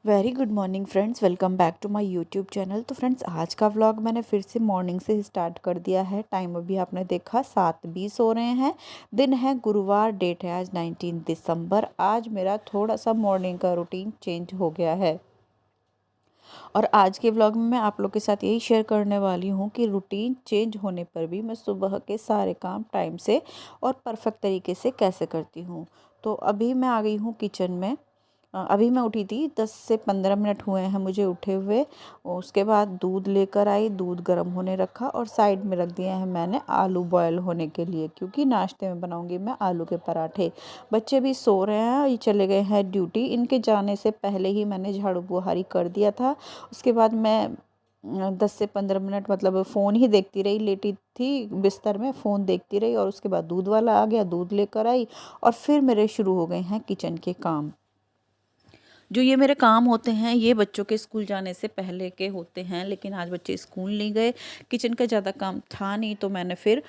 Very good morning friends, welcome back to my YouTube channel. तो friends, आज का vlog मैंने फिर से मॉर्निंग से स्टार्ट कर दिया है। टाइम अभी आपने देखा 7:20 हो रहे हैं। दिन है गुरुवार, डेट है आज 19 दिसंबर। आज मेरा थोड़ा सा मॉर्निंग का रूटीन चेंज हो गया है और आज के व्लॉग में मैं आप लोग के साथ यही शेयर करने वाली हूँ कि रूटीन चेंज होने पर भी मैं सुबह के सारे काम टाइम से और परफेक्ट तरीके से कैसे करती हूँ। तो अभी मैं आ गई हूँ किचन में। अभी मैं उठी थी, 10 से 15 मिनट हुए हैं मुझे उठे हुए। उसके बाद दूध लेकर आई, दूध गर्म होने रखा और साइड में रख दिए हैं मैंने आलू बॉयल होने के लिए, क्योंकि नाश्ते में बनाऊंगी मैं आलू के पराठे। बच्चे भी सो रहे हैं, ये चले गए हैं ड्यूटी। इनके जाने से पहले ही मैंने झाड़ू बुहारी कर दिया था। उसके बाद मैं 10 से 15 मिनट मतलब फ़ोन ही देखती रही, लेटी थी बिस्तर में, फ़ोन देखती रही। और उसके बाद दूध वाला आ गया, दूध लेकर आई और फिर मेरे शुरू हो गए हैं किचन के काम। जो ये मेरे काम होते हैं ये बच्चों के स्कूल जाने से पहले के होते हैं, लेकिन आज बच्चे स्कूल नहीं गए, किचन का ज़्यादा काम था नहीं, तो मैंने फिर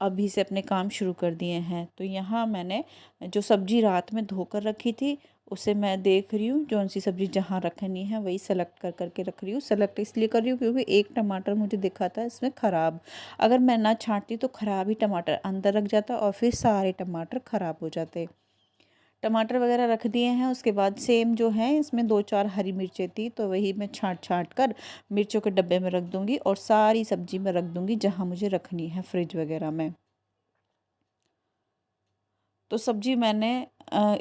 अभी से अपने काम शुरू कर दिए हैं। तो यहाँ मैंने जो सब्ज़ी रात में धोकर रखी थी उसे मैं देख रही हूँ, कौन सी सब्ज़ी जहाँ रखनी है वही सेलेक्ट कर करके रख रही हूँ। सेलेक्ट इसलिए कर रही हूँ क्योंकि एक टमाटर मुझे दिखा था इसमें ख़राब। अगर मैं ना छांटती तो ख़राब ही टमाटर अंदर रख जाता और फिर सारे टमाटर ख़राब हो जाते। टमाटर वगैरह रख दिए हैं। उसके बाद सेम जो है इसमें 2-4 हरी मिर्चें थी, तो वही मैं छांट छांट कर मिर्चों के डब्बे में रख दूंगी और सारी सब्जी में रख दूंगी जहाँ मुझे रखनी है फ्रिज वगैरह में। तो सब्जी मैंने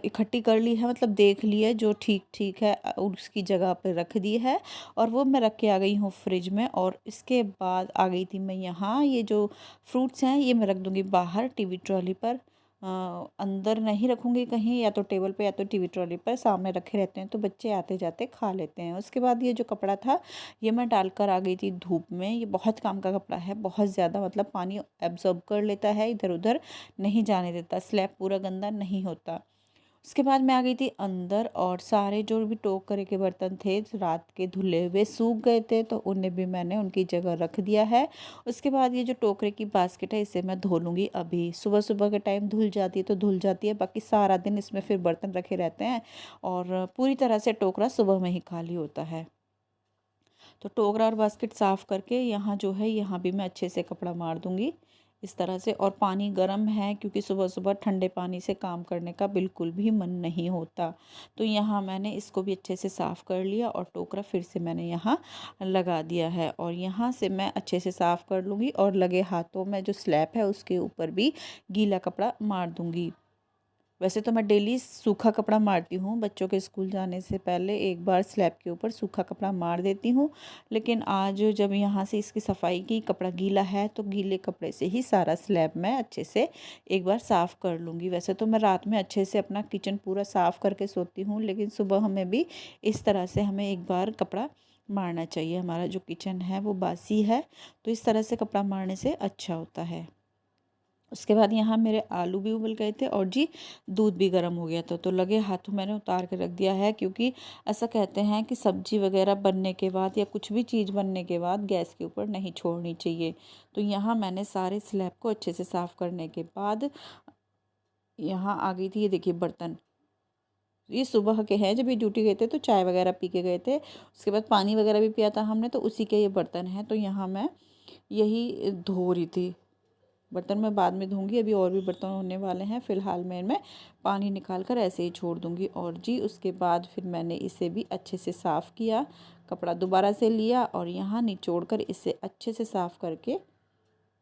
इकट्ठी कर ली है, मतलब देख ली है जो ठीक ठीक है, उसकी जगह पर रख दी है और वो मैं रख के आ गई हूँ फ्रिज में। और इसके बाद आ गई थी मैं यहाँ, ये जो फ्रूट्स हैं ये मैं रख दूँगी बाहर टीवी ट्रॉली पर। अंदर नहीं रखूँगी कहीं, या तो टेबल पे या तो टीवी ट्रॉली पर सामने रखे रहते हैं तो बच्चे आते जाते खा लेते हैं। उसके बाद ये जो कपड़ा था ये मैं डालकर आ गई थी धूप में। ये बहुत काम का कपड़ा है, बहुत ज़्यादा, मतलब पानी एब्जॉर्ब कर लेता है, इधर उधर नहीं जाने देता, स्लैब पूरा गंदा नहीं होता। उसके बाद मैं आ गई थी अंदर और सारे जो भी टोकरे के बर्तन थे रात के धुले हुए सूख गए थे, तो उन्हें भी मैंने उनकी जगह रख दिया है। उसके बाद ये जो टोकरे की बास्केट है इसे मैं धो लूँगी। अभी सुबह सुबह के टाइम धुल जाती है तो धुल जाती है, बाकी सारा दिन इसमें फिर बर्तन रखे रहते हैं और पूरी तरह से टोकरा सुबह में ही खाली होता है। तो टोकरा और बास्केट साफ़ करके यहाँ जो है यहाँ भी मैं अच्छे से कपड़ा मार दूँगी इस तरह से। और पानी गर्म है क्योंकि सुबह सुबह ठंडे पानी से काम करने का बिल्कुल भी मन नहीं होता। तो यहाँ मैंने इसको भी अच्छे से साफ़ कर लिया और टोकरा फिर से मैंने यहाँ लगा दिया है। और यहाँ से मैं अच्छे से साफ़ कर लूँगी और लगे हाथों में जो स्लैब है उसके ऊपर भी गीला कपड़ा मार दूँगी। वैसे तो मैं डेली सूखा कपड़ा मारती हूँ, बच्चों के स्कूल जाने से पहले एक बार स्लैब के ऊपर सूखा कपड़ा मार देती हूँ। लेकिन आज जब यहाँ से इसकी सफाई की, कपड़ा गीला है, तो गीले कपड़े से ही सारा स्लैब मैं अच्छे से एक बार साफ़ कर लूँगी। वैसे तो मैं रात में अच्छे से अपना किचन पूरा साफ़ करके सोती हूँ, लेकिन सुबह हमें भी इस तरह से हमें एक बार कपड़ा मारना चाहिए। हमारा जो किचन है वो बासी है, तो इस तरह से कपड़ा मारने से अच्छा होता है। उसके बाद यहाँ मेरे आलू भी उबल गए थे और जी दूध भी गर्म हो गया था, तो लगे हाथों मैंने उतार के रख दिया है, क्योंकि ऐसा कहते हैं कि सब्जी वगैरह बनने के बाद या कुछ भी चीज़ बनने के बाद गैस के ऊपर नहीं छोड़नी चाहिए। तो यहाँ मैंने सारे स्लैब को अच्छे से साफ़ करने के बाद यहाँ आ गई थी। ये देखिए बर्तन, ये सुबह के हैं, जब ये ड्यूटी गए थे तो चाय वगैरह पी के गए थे, उसके बाद पानी वगैरह भी पिया था हमने, तो उसी के ये बर्तन हैं। तो यहाँ मैं यही धो रही थी। बर्तन मैं बाद में धोंगी, अभी और भी बर्तन होने वाले हैं। फ़िलहाल मैं पानी निकाल कर ऐसे ही छोड़ दूंगी। और जी उसके बाद फिर मैंने इसे भी अच्छे से साफ़ किया, कपड़ा दोबारा से लिया और यहाँ निचोड़ कर इसे अच्छे से साफ़ करके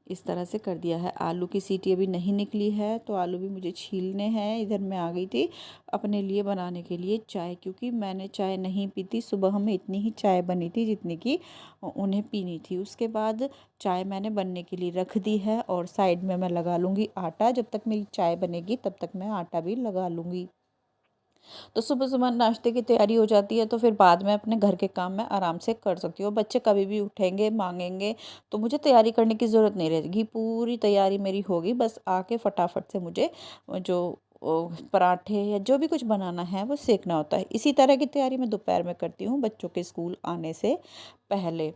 इस तरह से कर दिया है। आलू की सीटी अभी नहीं निकली है, तो आलू भी मुझे छीलने हैं। इधर मैं आ गई थी अपने लिए बनाने के लिए चाय, क्योंकि मैंने चाय नहीं पीती। सुबह में इतनी ही चाय बनी थी जितनी कि उन्हें पीनी थी। उसके बाद चाय मैंने बनने के लिए रख दी है और साइड में मैं लगा लूँगी आटा। जब तक मेरी चाय बनेगी तब तक मैं आटा भी लगा लूँगी। तो सुबह सुबह नाश्ते की तैयारी हो जाती है, तो फिर बाद में अपने घर के काम मैं आराम से कर सकती हूँ। बच्चे कभी भी उठेंगे मांगेंगे तो मुझे तैयारी करने की ज़रूरत नहीं रहेगी, पूरी तैयारी मेरी होगी। बस आके फटाफट से मुझे जो पराठे या जो भी कुछ बनाना है वो सेकना होता है। इसी तरह की तैयारी मैं दोपहर में करती हूँ बच्चों के स्कूल आने से पहले।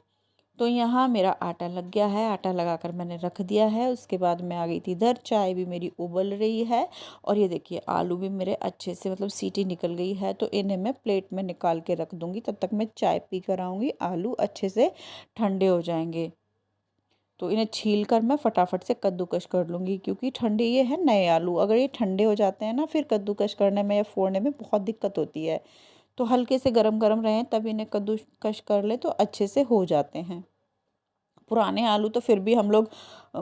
तो यहाँ मेरा आटा लग गया है, आटा लगाकर मैंने रख दिया है। उसके बाद मैं आ गई थी इधर, चाय भी मेरी उबल रही है और ये देखिए आलू भी मेरे अच्छे से मतलब सीटी निकल गई है। तो इन्हें मैं प्लेट में निकाल के रख दूँगी, तब तक मैं चाय पी कर आऊँगी। आलू अच्छे से ठंडे हो जाएंगे तो इन्हें छील कर मैं फटाफट से कद्दूकस कर लूँगी, क्योंकि ठंडे ये है नए आलू, अगर ये ठंडे हो जाते हैं ना फिर कद्दूकस करने में या फोड़ने में बहुत दिक्कत होती है। तो हल्के से गरम गरम रहें तब इन्हें कद्दूकस कर ले तो अच्छे से हो जाते हैं। पुराने आलू तो फिर भी हम लोग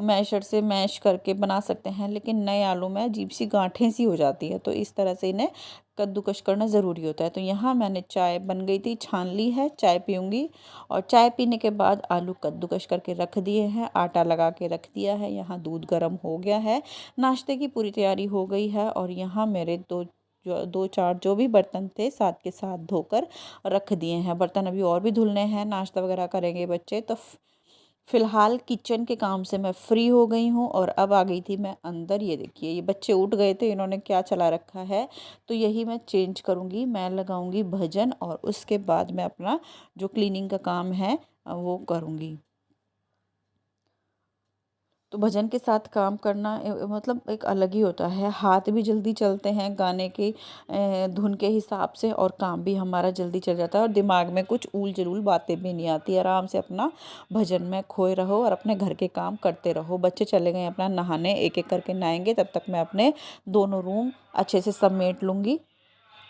मैशर से मैश करके बना सकते हैं, लेकिन नए आलू में अजीब सी गांठें सी हो जाती है, तो इस तरह से इन्हें कद्दूकस करना ज़रूरी होता है। तो यहाँ मैंने चाय बन गई थी, छान ली है, चाय पीऊँगी और चाय पीने के बाद आलू कद्दूकस करके रख दिए हैं, आटा लगा के रख दिया है। यहाँ दूध गर्म हो गया है, नाश्ते की पूरी तैयारी हो गई है और यहाँ मेरे दो चार जो भी बर्तन थे साथ के साथ धोकर रख दिए हैं। बर्तन अभी और भी धुलने हैं, नाश्ता वगैरह करेंगे बच्चे, तो फ़िलहाल किचन के काम से मैं फ्री हो गई हूँ और अब आ गई थी मैं अंदर। ये देखिए ये बच्चे उठ गए थे, इन्होंने क्या चला रखा है, तो यही मैं चेंज करूँगी। मैं लगाऊँगी भजन और उसके बाद मैं अपना जो क्लीनिंग का काम है वो करूँगी। तो भजन के साथ काम करना मतलब एक अलग ही होता है, हाथ भी जल्दी चलते हैं गाने की धुन के हिसाब से और काम भी हमारा जल्दी चल जाता है और दिमाग में कुछ ऊल जलूल बातें भी नहीं आती। आराम से अपना भजन में खोए रहो और अपने घर के काम करते रहो। बच्चे चले गए अपना नहाने, एक एक करके नहाएंगे, तब तक मैं अपने दोनों रूम अच्छे से समेट लूँगी।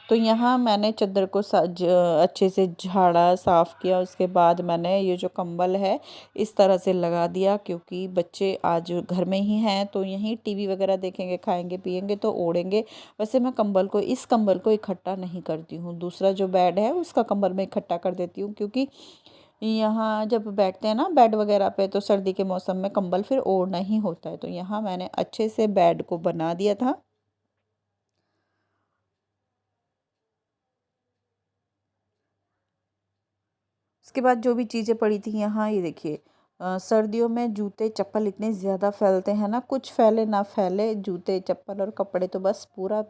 तो यहाँ मैंने चादर को अच्छे से झाड़ा साफ़ किया। उसके बाद मैंने ये जो कंबल है इस तरह से लगा दिया, क्योंकि बच्चे आज घर में ही हैं तो यहीं टीवी वगैरह देखेंगे, खाएंगे पिएंगे तो ओढ़ेंगे। वैसे मैं इस कंबल को इकट्ठा नहीं करती हूँ, दूसरा जो बेड है उसका कंबल मैं इकट्ठा कर देती हूँ, क्योंकि यहाँ जब बैठते हैं ना बेड वगैरह पे तो सर्दी के मौसम में कंबल फिर ओढ़ना ही होता है। तो यहाँ मैंने अच्छे से बेड को बना दिया था। उसके बाद जो भी चीज़ें पड़ी थी यहाँ, ये देखिए सर्दियों में जूते चप्पल इतने ज़्यादा फैलते हैं ना, कुछ फैले ना फैले जूते चप्पल और कपड़े तो बस पूरा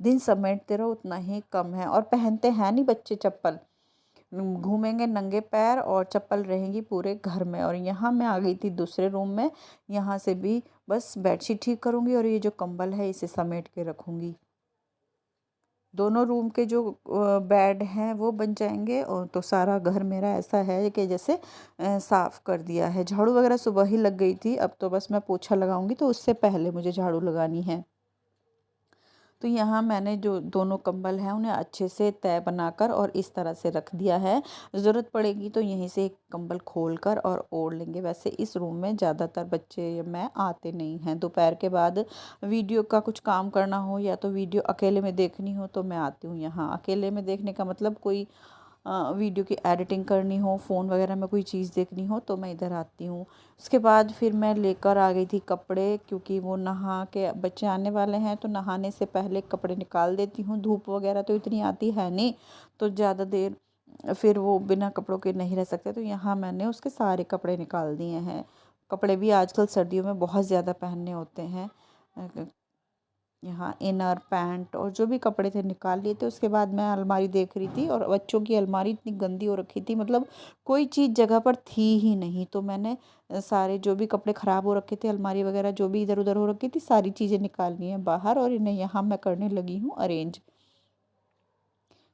दिन समेटते रहो उतना ही कम है। और पहनते हैं नहीं बच्चे चप्पल, घूमेंगे नंगे पैर और चप्पल रहेंगी पूरे घर में। और यहाँ मैं आ गई थी दूसरे रूम में, यहाँ से भी बस बेडशीट ठीक करूँगी और ये जो कंबल है इसे समेट के रखूँगी। दोनों रूम के जो बेड हैं वो बन जाएंगे और तो सारा घर मेरा ऐसा है कि जैसे साफ़ कर दिया है। झाड़ू वगैरह सुबह ही लग गई थी, अब तो बस मैं पोछा लगाऊंगी, तो उससे पहले मुझे झाड़ू लगानी है। तो यहाँ मैंने जो दोनों कंबल हैं उन्हें अच्छे से तय बनाकर और इस तरह से रख दिया है। ज़रूरत पड़ेगी तो यहीं से एक कंबल खोल कर और ओढ़ लेंगे। वैसे इस रूम में ज़्यादातर बच्चे या मैं आते नहीं हैं। दोपहर के बाद वीडियो का कुछ काम करना हो या तो वीडियो अकेले में देखनी हो तो मैं आती हूँ यहाँ। अकेले में देखने का मतलब कोई वीडियो की एडिटिंग करनी हो, फ़ोन वगैरह में कोई चीज़ देखनी हो तो मैं इधर आती हूँ। उसके बाद फिर मैं लेकर आ गई थी कपड़े, क्योंकि वो नहा के बच्चे आने वाले हैं तो नहाने से पहले कपड़े निकाल देती हूँ। धूप वगैरह तो इतनी आती है नहीं, तो ज़्यादा देर फिर वो बिना कपड़ों के नहीं रह सकते। तो यहाँ मैंने उसके सारे कपड़े निकाल दिए हैं। कपड़े भी आजकल सर्दियों में बहुत ज़्यादा पहनने होते हैं। यहाँ इनर पैंट और जो भी कपड़े थे निकाल लिए थे। उसके बाद मैं अलमारी देख रही थी और बच्चों की अलमारी इतनी गंदी हो रखी थी, मतलब कोई चीज़ जगह पर थी ही नहीं। तो मैंने सारे जो भी कपड़े ख़राब हो रखे थे, अलमारी वगैरह जो भी इधर उधर हो रखी थी, सारी चीज़ें निकालनी है बाहर और इन्हें यहाँ मैं करने लगी हूँ अरेंज।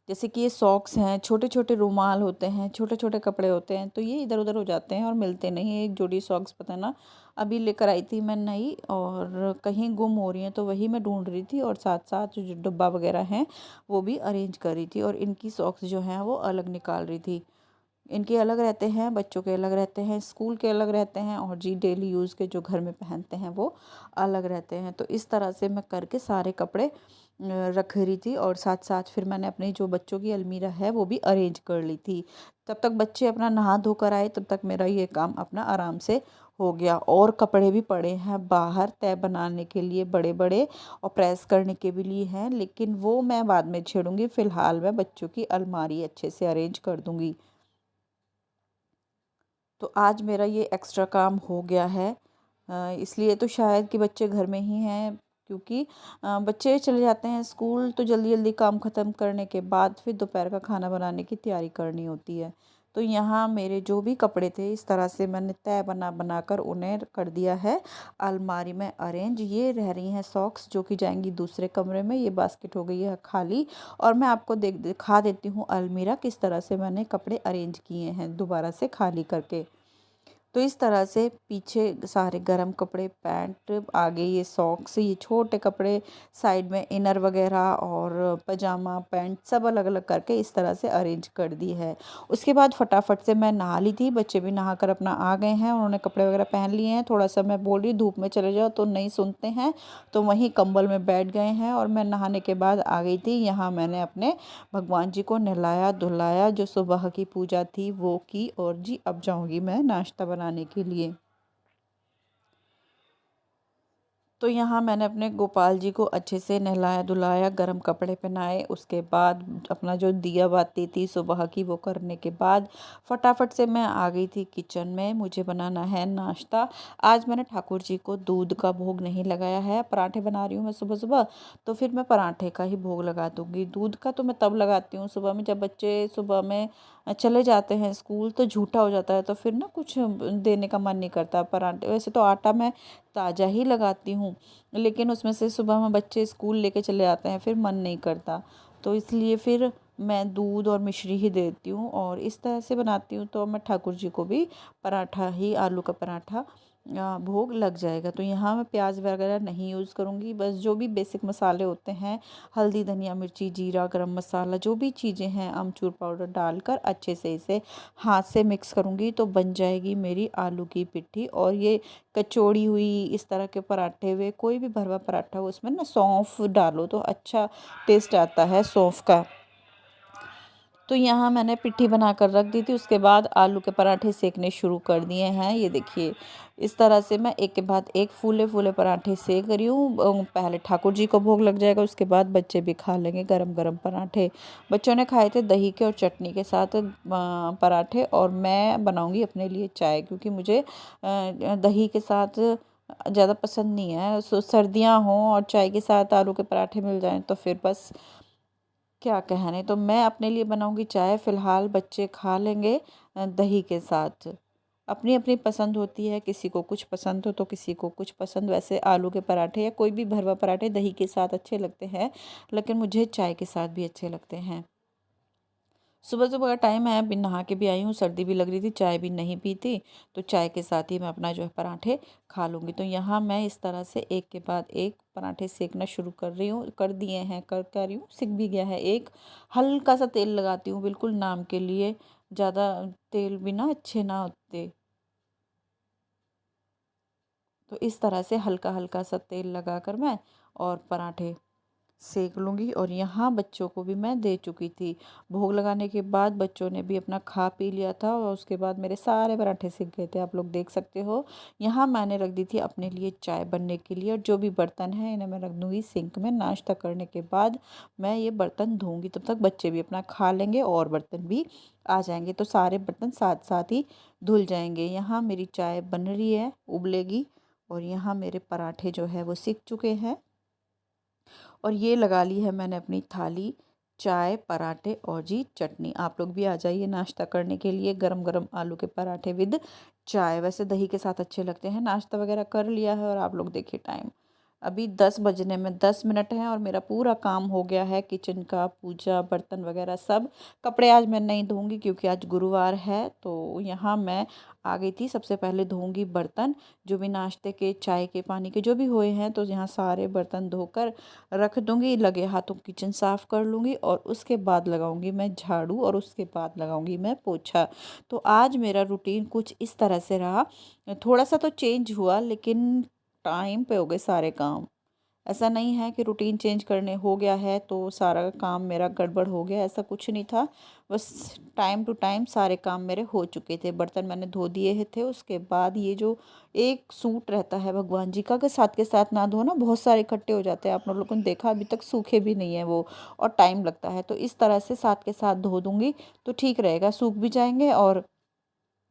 जैसे कि ये सॉक्स हैं, छोटे छोटे रुमाल होते हैं, छोटे छोटे कपड़े होते हैं, तो ये इधर उधर हो जाते हैं और मिलते नहीं। एक जोड़ी सॉक्स पता ना अभी लेकर आई थी मैं नई, और कहीं गुम हो रही हैं तो वही मैं ढूंढ रही थी और साथ साथ जो डब्बा वगैरह हैं वो भी अरेंज कर रही थी। और इनकी सॉक्स जो हैं वो अलग निकाल रही थी। इनके अलग रहते हैं, बच्चों के अलग रहते हैं, स्कूल के अलग रहते हैं और जी डेली यूज़ के जो घर में पहनते हैं वो अलग रहते हैं। तो इस तरह से मैं करके सारे कपड़े रख रही थी और साथ साथ फिर मैंने अपनी जो बच्चों की अलमीरा है वो भी अरेंज कर ली थी। तब तक बच्चे अपना नहा धोकर आए, तब तक मेरा ये काम अपना आराम से हो गया। और कपड़े भी पड़े हैं बाहर तय बनाने के लिए, बड़े बड़े और प्रेस करने के भी लिए हैं, लेकिन वो मैं बाद में छेड़ूंगी। फ़िलहाल मैं बच्चों की अलमारी अच्छे से अरेंज कर दूंगी। तो आज मेरा ये एक्स्ट्रा काम हो गया है। इसलिए तो शायद कि बच्चे घर में ही हैं, क्योंकि बच्चे चले जाते हैं स्कूल तो जल्दी जल्दी काम ख़त्म करने के बाद फिर दोपहर का खाना बनाने की तैयारी करनी होती है। तो यहाँ मेरे जो भी कपड़े थे इस तरह से मैंने तय बना बना कर उन्हें कर दिया है अलमारी में अरेंज। ये रह रही हैं सॉक्स जो कि जाएंगी दूसरे कमरे में। ये बास्केट हो गई है खाली। और मैं आपको दिखा देती हूँ अलमीरा किस तरह से मैंने कपड़े अरेंज किए हैं दोबारा से खाली करके। तो इस तरह से पीछे सारे गर्म कपड़े, पैंट, आगे ये सॉक्स, ये छोटे कपड़े, साइड में इनर वगैरह और पजामा पैंट सब अलग अलग करके इस तरह से अरेंज कर दी है। उसके बाद फटाफट से मैं नहा ली थी। बच्चे भी नहा कर अपना आ गए हैं, उन्होंने कपड़े वगैरह पहन लिए हैं। थोड़ा सा मैं बोल रही धूप में चले जाओ तो नहीं सुनते हैं, तो वहीं कंबल में बैठ गए हैं। और मैं नहाने के बाद आ गई थी। यहाँ मैंने अपने भगवान जी को नहलाया धुलाया, जो सुबह की पूजा थी वो की। और जी अब जाऊंगी मैं नाश्ता बनाने के लिए। तो यहाँ मैंने अपने गोपाल जी को अच्छे से नहलाया धुलाया, गर्म कपड़े पहनाए। उसके बाद अपना जो दिया बाती थी सुबह की वो करने के बाद फटाफट से मैं आ गई थी किचन में। मुझे बनाना है नाश्ता। आज मैंने ठाकुर जी को दूध का भोग नहीं लगाया है। पराठे बना रही हूँ मैं सुबह सुबह, तो फिर मैं पराठे का ही भोग लगा दूँगी। दूध का तो मैं तब लगाती हूँ सुबह में, जब बच्चे सुबह में चले जाते हैं स्कूल, तो झूठा हो जाता है तो फिर ना कुछ देने का मन नहीं करता। पराठे वैसे तो आटा मैं ताज़ा ही लगाती हूँ, लेकिन उसमें से सुबह में बच्चे स्कूल लेके चले जाते हैं, फिर मन नहीं करता। तो इसलिए फिर मैं दूध और मिश्री ही देती हूँ और इस तरह से बनाती हूँ। तो मैं ठाकुर जी को भी पराठा ही, आलू का पराठा भोग लग जाएगा। तो यहाँ मैं प्याज वगैरह नहीं यूज़ करूँगी। बस जो भी बेसिक मसाले होते हैं, हल्दी धनिया मिर्ची जीरा गरम मसाला, जो भी चीज़ें हैं, अमचूर पाउडर डालकर अच्छे से इसे हाथ से मिक्स करूँगी तो बन जाएगी मेरी आलू की पिट्ठी। और ये कचौड़ी हुई, इस तरह के पराठे हुए, कोई भी भरवा पराठा हो, उसमें ना सौंफ डालो तो अच्छा टेस्ट आता है सौंफ का। तो यहाँ मैंने पिट्ठी बना कर रख दी थी। उसके बाद आलू के पराठे सेकने शुरू कर दिए हैं। ये देखिए इस तरह से मैं एक के बाद एक फूले फूले पराठे सेक रही हूँ। पहले ठाकुर जी को भोग लग जाएगा, उसके बाद बच्चे भी खा लेंगे गरम गरम पराठे। बच्चों ने खाए थे दही के और चटनी के साथ पराठे, और मैं बनाऊँगी अपने लिए चाय, क्योंकि मुझे दही के साथ ज़्यादा पसंद नहीं है। सर्दियाँ हों और चाय के साथ आलू के पराठे मिल जाएं तो फिर बस क्या कहने। तो मैं अपने लिए बनाऊंगी चाय, फ़िलहाल बच्चे खा लेंगे दही के साथ। अपनी अपनी पसंद होती है, किसी को कुछ पसंद हो तो किसी को कुछ पसंद। वैसे आलू के पराठे या कोई भी भरवा पराठे दही के साथ अच्छे लगते हैं, लेकिन मुझे चाय के साथ भी अच्छे लगते हैं। सुबह सुबह का टाइम है, अभी नहा के भी आई हूँ, सर्दी भी लग रही थी, चाय भी नहीं पी थी, तो चाय के साथ ही मैं अपना जो है पराठे खा लूँगी। तो यहाँ मैं इस तरह से एक के बाद एक पराठे सेकना शुरू कर रही हूँ, कर दिए हैं, कर रही हूँ, सिक भी गया है एक। हल्का सा तेल लगाती हूँ बिल्कुल नाम के लिए, ज़्यादा तेल भी ना अच्छे ना होते। तो इस तरह से हल्का हल्का सा तेल लगा कर मैं और पराठे सेक लूँगी। और यहाँ बच्चों को भी मैं दे चुकी थी। भोग लगाने के बाद बच्चों ने भी अपना खा पी लिया था और उसके बाद मेरे सारे पराठे सिक गए थे, आप लोग देख सकते हो। यहाँ मैंने रख दी थी अपने लिए चाय बनने के लिए, और जो भी बर्तन हैं इन्हें मैं रख दूँगी सिंक में। नाश्ता करने के बाद मैं ये बर्तन धोऊँगी, तब तक बच्चे भी अपना खा लेंगे और बर्तन भी आ जाएंगे, तो सारे बर्तन साथ साथ ही धुल जाएंगे। यहाँ मेरी चाय बन रही है, उबलेगी। और यहाँ मेरे पराठे जो है वो सिक चुके हैं। और ये लगा ली है मैंने अपनी थाली, चाय पराठे और जी चटनी। आप लोग भी आ जाइए नाश्ता करने के लिए, गरम गरम आलू के पराठे विद चाय। वैसे दही के साथ अच्छे लगते हैं। नाश्ता वगैरह कर लिया है और आप लोग देखिए टाइम अभी 10 बजने में 10 मिनट हैं और मेरा पूरा काम हो गया है किचन का, पूजा बर्तन वगैरह सब। कपड़े आज मैं नहीं धोऊंगी क्योंकि आज गुरुवार है। तो यहाँ मैं आ गई थी, सबसे पहले धोऊंगी बर्तन, जो भी नाश्ते के, चाय के, पानी के जो भी हुए हैं, तो यहाँ सारे बर्तन धोकर रख दूंगी। लगे हाथों किचन साफ़ कर लूँगी और उसके बाद लगाऊंगी मैं झाड़ू और उसके बाद लगाऊंगी मैं पोछा। तो आज मेरा रूटीन कुछ इस तरह से रहा। थोड़ा सा तो चेंज हुआ, लेकिन टाइम पे हो गए सारे काम। ऐसा नहीं है कि रूटीन चेंज करने हो गया है तो सारा काम मेरा गड़बड़ हो गया, ऐसा कुछ नहीं था। बस टाइम टू टाइम सारे काम मेरे हो चुके थे। बर्तन मैंने धो दिए थे। उसके बाद ये जो एक सूट रहता है भगवान जी का, अगर साथ के साथ ना धो ना, बहुत सारे इकट्ठे हो जाते हैं। आप लोगों ने देखा अभी तक सूखे भी नहीं है वो, और टाइम लगता है। तो इस तरह से साथ के साथ धो दूँगी तो ठीक रहेगा, सूख भी जाएंगे और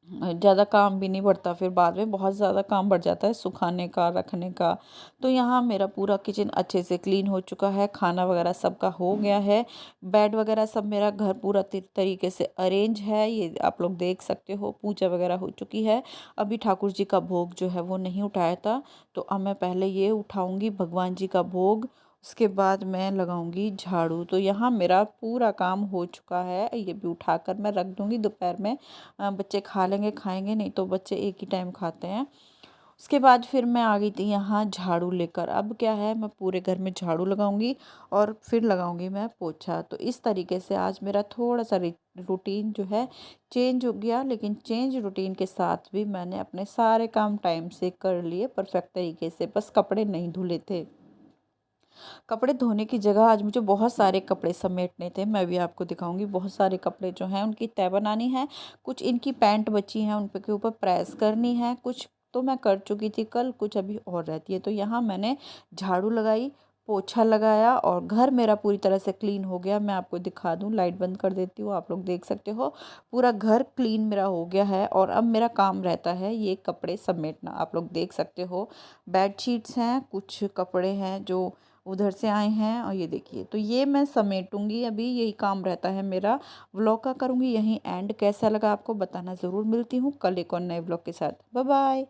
ज़्यादा काम भी नहीं बढ़ता, फिर बाद में बहुत ज़्यादा काम बढ़ जाता है सुखाने का, रखने का। तो यहाँ मेरा पूरा किचन अच्छे से क्लीन हो चुका है, खाना वगैरह सबका हो गया है, बेड वगैरह सब मेरा घर पूरा तरीके से अरेंज है, ये आप लोग देख सकते हो। पूजा वगैरह हो चुकी है। अभी ठाकुर जी का भोग जो है वो नहीं उठाया था, तो अब मैं पहले ये उठाऊंगी भगवान जी का भोग, उसके बाद मैं लगाऊंगी झाड़ू। तो यहाँ मेरा पूरा काम हो चुका है, ये भी उठाकर मैं रख दूंगी दोपहर में। बच्चे खा लेंगे, खाएंगे नहीं तो बच्चे एक ही टाइम खाते हैं। उसके बाद फिर मैं आ गई थी यहाँ झाड़ू लेकर। अब क्या है, मैं पूरे घर में झाड़ू लगाऊंगी और फिर लगाऊंगी मैं पोछा। तो इस तरीके से आज मेरा थोड़ा सा रूटीन जो है चेंज हो गया, लेकिन चेंज रूटीन के साथ भी मैंने अपने सारे काम टाइम से कर लिए परफेक्ट तरीके से। बस कपड़े नहीं धुले थे। कपड़े धोने की जगह आज मुझे बहुत सारे कपड़े समेटने थे, मैं भी आपको दिखाऊंगी। बहुत सारे कपड़े जो हैं उनकी तह बनानी है, कुछ इनकी पैंट बची हैं उन पे के ऊपर प्रेस करनी है, कुछ तो मैं कर चुकी थी कल, कुछ अभी और रहती है। तो यहाँ मैंने झाड़ू लगाई, पोछा लगाया और घर मेरा पूरी तरह से क्लीन हो गया। मैं आपको दिखा दूँ, लाइट बंद कर देती हूँ, आप लोग देख सकते हो पूरा घर क्लीन मेरा हो गया है। और अब मेरा काम रहता है ये कपड़े समेटना, आप लोग देख सकते हो। बेड शीट्स हैं, कुछ कपड़े हैं जो उधर से आए हैं, और ये देखिए, तो ये मैं समेटूंगी, अभी यही काम रहता है मेरा। व्लॉग का करूँगी यहीं एंड। कैसा लगा आपको बताना ज़रूर। मिलती हूँ कल एक और नए व्लॉग के साथ। Bye bye.